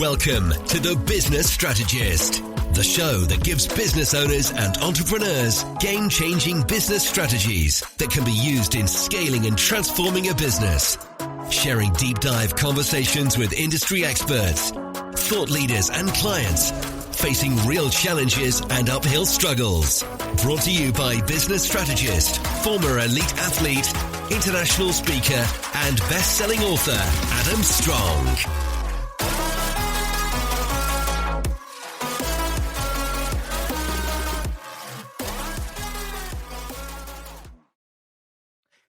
Welcome to The Business Strategist, the show that gives business owners and entrepreneurs game-changing business strategies that can be used in scaling and transforming a business. Sharing deep dive conversations with industry experts, thought leaders and clients, facing real challenges and uphill struggles. Brought to you by business strategist, former elite athlete, international speaker, and best-selling author, Adam Strong.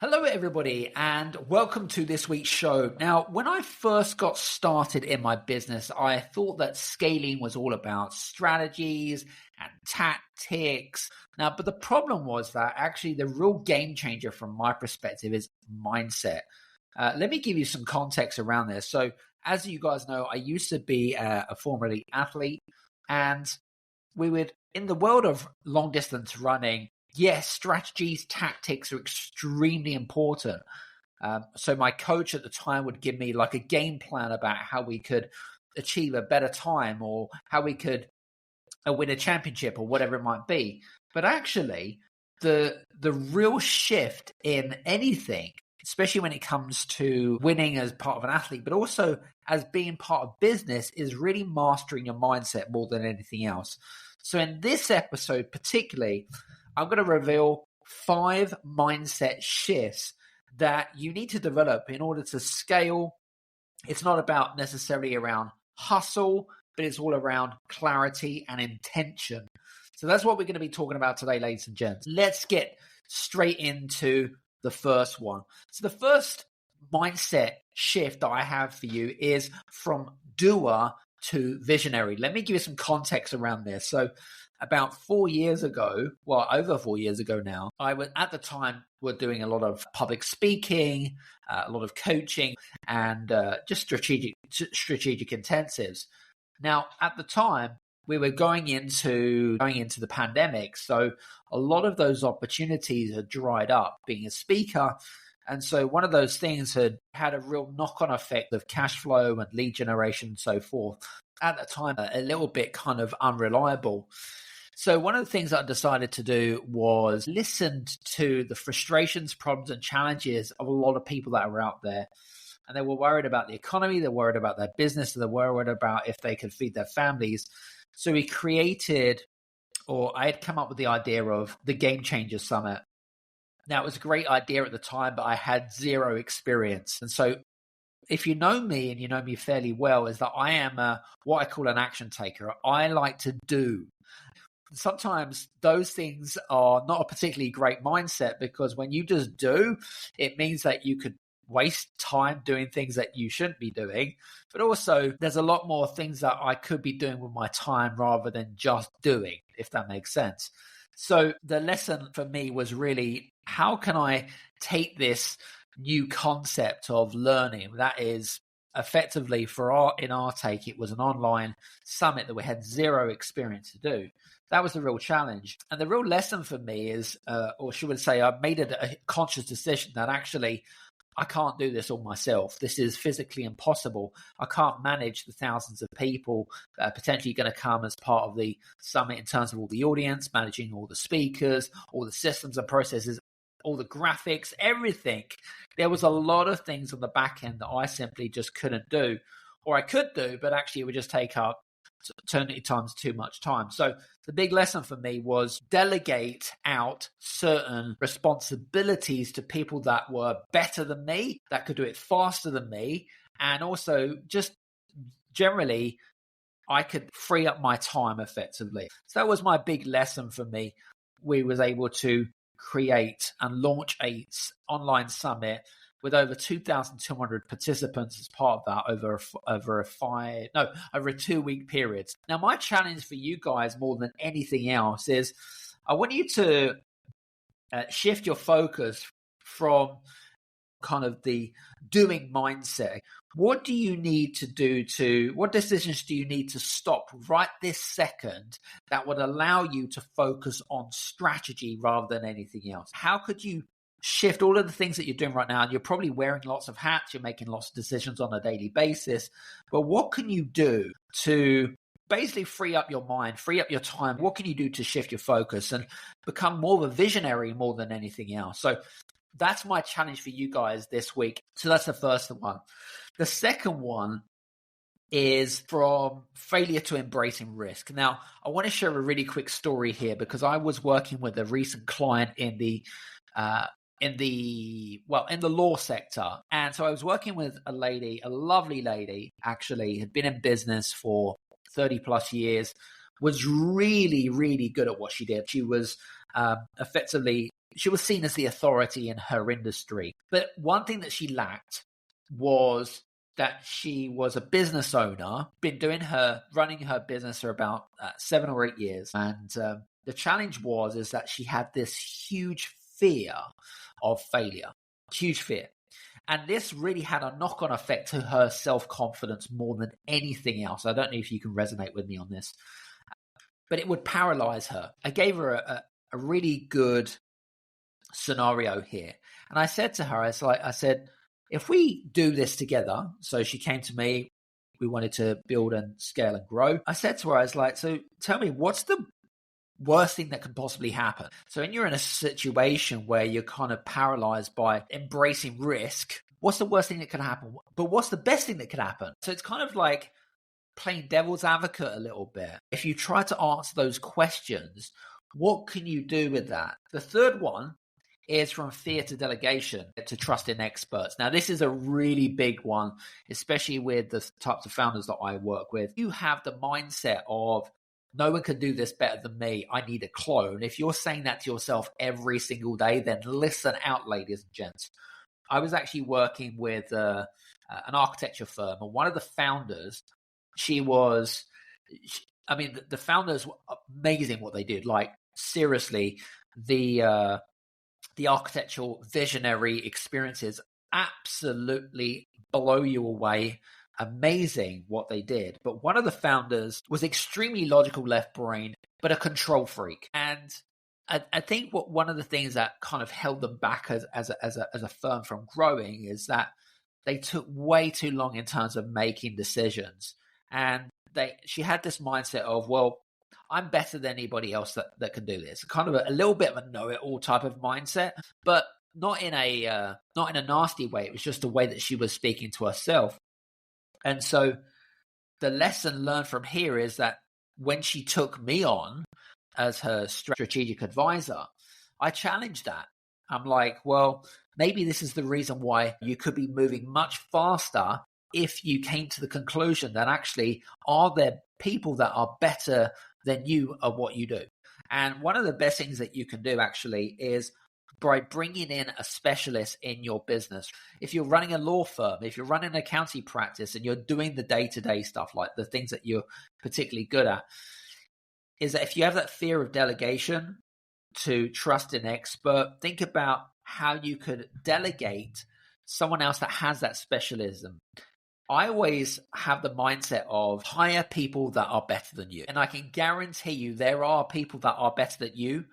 Hello everybody and welcome to this week's show. Now, when I first got started in my business, I thought that scaling was all about strategies and tactics. Now, but the problem was that actually the real game changer from my perspective is mindset. Let me give you some context around this. So as you guys know, I used to be a former elite athlete, and we would, in the world of long distance running, yes, strategies, tactics are extremely important. So my coach at the time would give me like a game plan about how we could achieve a better time or how we could win a championship or whatever it might be. But actually, the real shift in anything, especially when it comes to winning as part of an athlete, but also as being part of business, is really mastering your mindset more than anything else. So in this episode particularly, I'm going to reveal 5 mindset shifts that you need to develop in order to scale. It's not about necessarily around hustle, but it's all around clarity and intention. So that's what we're going to be talking about today, ladies and gents. Let's get straight into the first one. So the first mindset shift that I have for you is from doer to visionary. Let me give you some context around this. So about 4 years ago, well, over 4 years ago now, I was at the time were doing a lot of public speaking, a lot of coaching, and just strategic intensives. Now, at the time, we were going into the pandemic, so a lot of those opportunities had dried up being a speaker. And so one of those things had a real knock-on effect of cash flow and lead generation and so forth. At the time, a little bit kind of unreliable. So one of the things that I decided to do was listen to the frustrations, problems, and challenges of a lot of people that were out there. And they were worried about the economy, they're worried about their business, and they're worried about if they could feed their families. So I had come up with the idea of the Game Changer Summit. Now, it was a great idea at the time, but I had zero experience. And so if you know me, and you know me fairly well, is that I am what I call an action taker. I like to do. Sometimes those things are not a particularly great mindset, because when you just do, it means that you could waste time doing things that you shouldn't be doing. But also there's a lot more things that I could be doing with my time rather than just doing, if that makes sense. So the lesson for me was really, how can I take this new concept of learning that is effectively in our take, it was an online summit that we had zero experience to do. That was the real challenge. And the real lesson for me is, or should I say, I made a conscious decision that actually I can't do this all myself. This is physically impossible. I can't manage the thousands of people potentially going to come as part of the summit in terms of all the audience, managing all the speakers, all the systems and processes, all the graphics, everything. There was a lot of things on the back end that I simply just couldn't do, or I could do, but actually it would just take up eternity times too much time. So the big lesson for me was delegate out certain responsibilities to people that were better than me, that could do it faster than me, and also just generally I could free up my time effectively. So that was my big lesson for me. We was able to create and launch a online summit with over 2,200 participants as part of that over a 2-week period. Now, my challenge for you guys more than anything else is I want you to shift your focus from kind of the doing mindset. What do you need to do what decisions do you need to stop right this second that would allow you to focus on strategy rather than anything else? How could you shift all of the things that you're doing right now, and you're probably wearing lots of hats, you're making lots of decisions on a daily basis, but what can you do to basically free up your mind, free up your time? What can you do to shift your focus and become more of a visionary more than anything else? So that's my challenge for you guys this week. So that's the first one. The second one is from failure to embracing risk. Now, I want to share a really quick story here because I was working with a recent client in the law sector. And so I was working with a lovely lady, actually, had been in business for 30 plus years, was really, really good at what she did. She was she was seen as the authority in her industry. But one thing that she lacked was that she was a business owner, been running her business for about 7 or 8 years. And the challenge is that she had this huge fear of failure, huge fear. And this really had a knock-on effect to her self-confidence more than anything else. I don't know if you can resonate with me on this, but it would paralyze her. I gave her a really good scenario here. And I said to her, I said, if we do this together, so she came to me, we wanted to build and scale and grow. I said to her, I was like, so tell me, what's the worst thing that can possibly happen? So when you're in a situation where you're kind of paralyzed by embracing risk, what's the worst thing that could happen? But what's the best thing that could happen? So it's kind of like playing devil's advocate a little bit. If you try to answer those questions, what can you do with that? The third one is from fear to delegation to trust in experts. Now, this is a really big one, especially with the types of founders that I work with. You have the mindset of, no one can do this better than me, I need a clone. If you're saying that to yourself every single day, then listen out, ladies and gents. I was actually working with an architecture firm, and one of the founders, the founders were amazing what they did. Like, seriously, the architectural visionary experiences absolutely blow you away. Amazing what they did. But one of the founders was extremely logical left brain, but a control freak. And I think one of the things that kind of held them back as a firm from growing is that they took way too long in terms of making decisions. And she had this mindset of, well, I'm better than anybody else that can do this. Kind of a little bit of a know-it-all type of mindset, but not in a nasty way. It was just the way that she was speaking to herself. And so the lesson learned from here is that when she took me on as her strategic advisor, I challenged that. I'm like, well, maybe this is the reason why you could be moving much faster if you came to the conclusion that actually, are there people that are better than you at what you do? And one of the best things that you can do actually is by bringing in a specialist in your business. If you're running a law firm, if you're running an accounting practice and you're doing the day-to-day stuff, like the things that you're particularly good at, is that if you have that fear of delegation to trust an expert, think about how you could delegate someone else that has that specialism. I always have the mindset of hire people that are better than you. And I can guarantee you there are people that are better than you,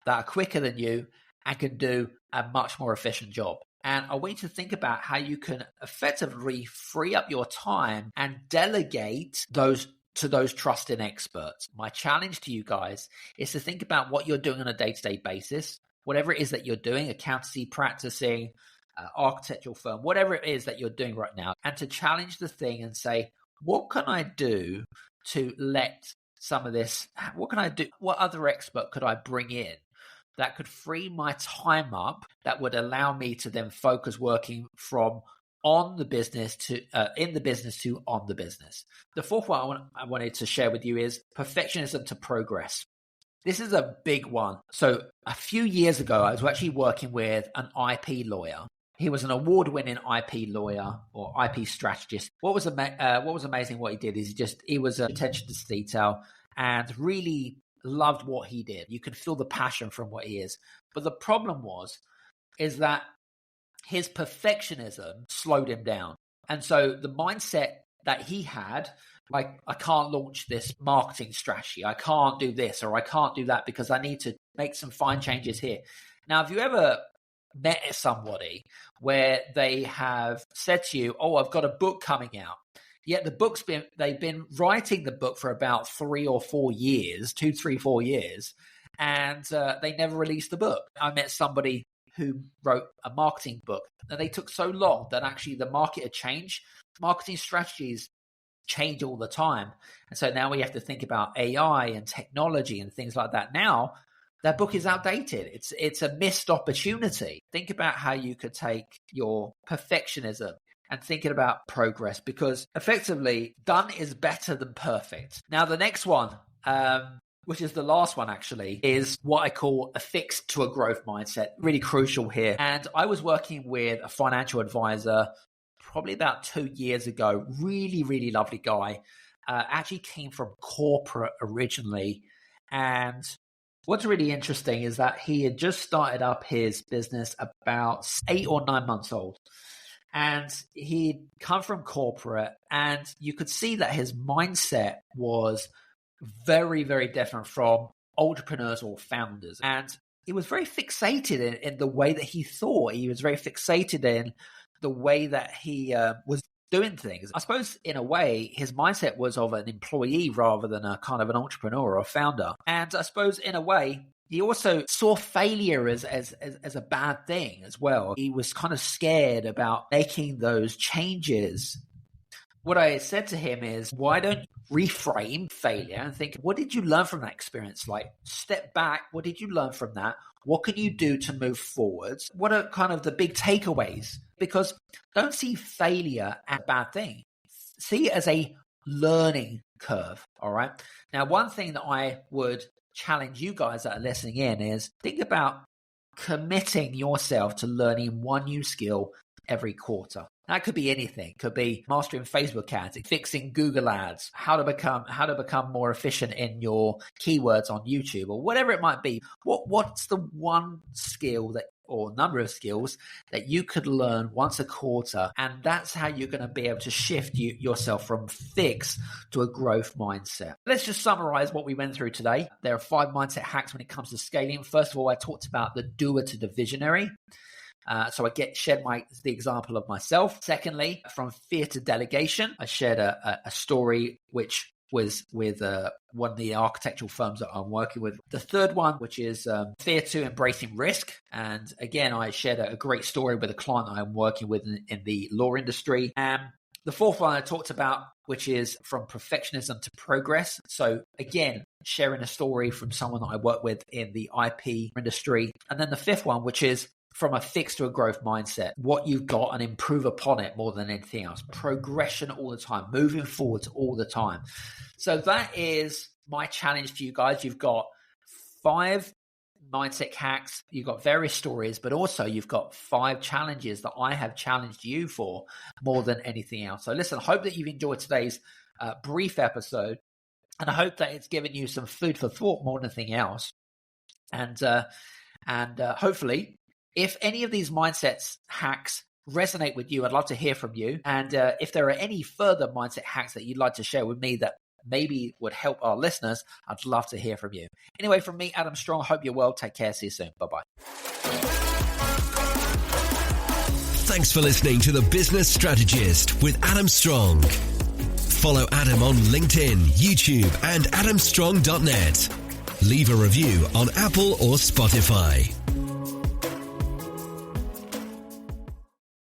that are quicker than you, and can do a much more efficient job. And I want you to think about how you can effectively free up your time and delegate those to those trusted experts. My challenge to you guys is to think about what you're doing on a day-to-day basis, whatever it is that you're doing, accountancy, practicing, architectural firm, whatever it is that you're doing right now, and to challenge the thing and say, what can I do to let some of this, what can I do? What other expert could I bring in that could free my time up, that would allow me to then focus working from on the business to in the business to on the business. The fourth one I wanted to share with you is perfectionism to progress. This is a big one. So a few years ago, I was actually working with an IP lawyer. He was an award-winning IP lawyer or IP strategist. What was amazing what he did is he was attention to detail and really loved what he did. You could feel the passion from what he is. But the problem is that his perfectionism slowed him down. And so the mindset that he had, like, I can't launch this marketing strategy, I can't do this, or I can't do that because I need to make some fine changes here. Now, have you ever met somebody where they have said to you, oh, I've got a book coming out. Yet they've been writing the book for about 3 or 4 years, 2, 3, 4 years, and they never released the book. I met somebody who wrote a marketing book, and they took so long that actually the market had changed. Marketing strategies change all the time. And so now we have to think about AI and technology and things like that. Now, that book is outdated. It's a missed opportunity. Think about how you could take your perfectionism and thinking about progress, because effectively done is better than perfect. Now, the next one, which is the last one actually, is what I call a fixed to a growth mindset. Really crucial here. And I was working with a financial advisor probably about 2 years ago. Really, really lovely guy. Actually came from corporate originally. And what's really interesting is that he had just started up his business about 8 or 9 months old. And he'd come from corporate, and you could see that his mindset was very, very different from entrepreneurs or founders. And he was very fixated in the way that he thought. He was very fixated in the way that he was doing things. I suppose in a way, his mindset was of an employee rather than a kind of an entrepreneur or a founder. And I suppose in a way, he also saw failure as a bad thing as well. He was kind of scared about making those changes. What I said to him is, why don't you reframe failure and think, what did you learn from that experience? Like, step back. What did you learn from that? What can you do to move forwards? What are kind of the big takeaways? Because don't see failure as a bad thing. See it as a learning curve. All right. Now, one thing that I would challenge you guys that are listening in is think about committing yourself to learning one new skill every quarter. That could be anything. It could be mastering Facebook ads, fixing Google ads, how to become more efficient in your keywords on YouTube, or whatever it might be. What's the one skill that, or number of skills that you could learn once a quarter? And that's how you're going to be able to shift yourself from fixed to a growth mindset. Let's just summarize what we went through today. There are 5 mindset hacks when it comes to scaling. First of all, I talked about the doer to the visionary. So I shared the example of myself. Secondly, from fear to delegation, I shared a story which was with one of the architectural firms that I'm working with. The third one, which is fear to embracing risk. And again, I shared a great story with a client I'm working with in the law industry. And the fourth one I talked about, which is from perfectionism to progress. So again, sharing a story from someone that I work with in the IP industry. And then the fifth one, which is from a fixed to a growth mindset, what you've got and improve upon it more than anything else. Progression all the time, moving forward all the time. So that is my challenge to you guys. You've got 5 mindset hacks, you've got various stories, but also you've got 5 challenges that I have challenged you for more than anything else. So listen, I hope that you've enjoyed today's brief episode, and I hope that it's given you some food for thought more than anything else. And hopefully, if any of these mindset hacks resonate with you, I'd love to hear from you. And if there are any further mindset hacks that you'd like to share with me that maybe would help our listeners, I'd love to hear from you. Anyway, from me, Adam Strong, hope you're well. Take care. See you soon. Bye-bye. Thanks for listening to The Business Strategist with Adam Strong. Follow Adam on LinkedIn, YouTube, and adamstrong.net. Leave a review on Apple or Spotify.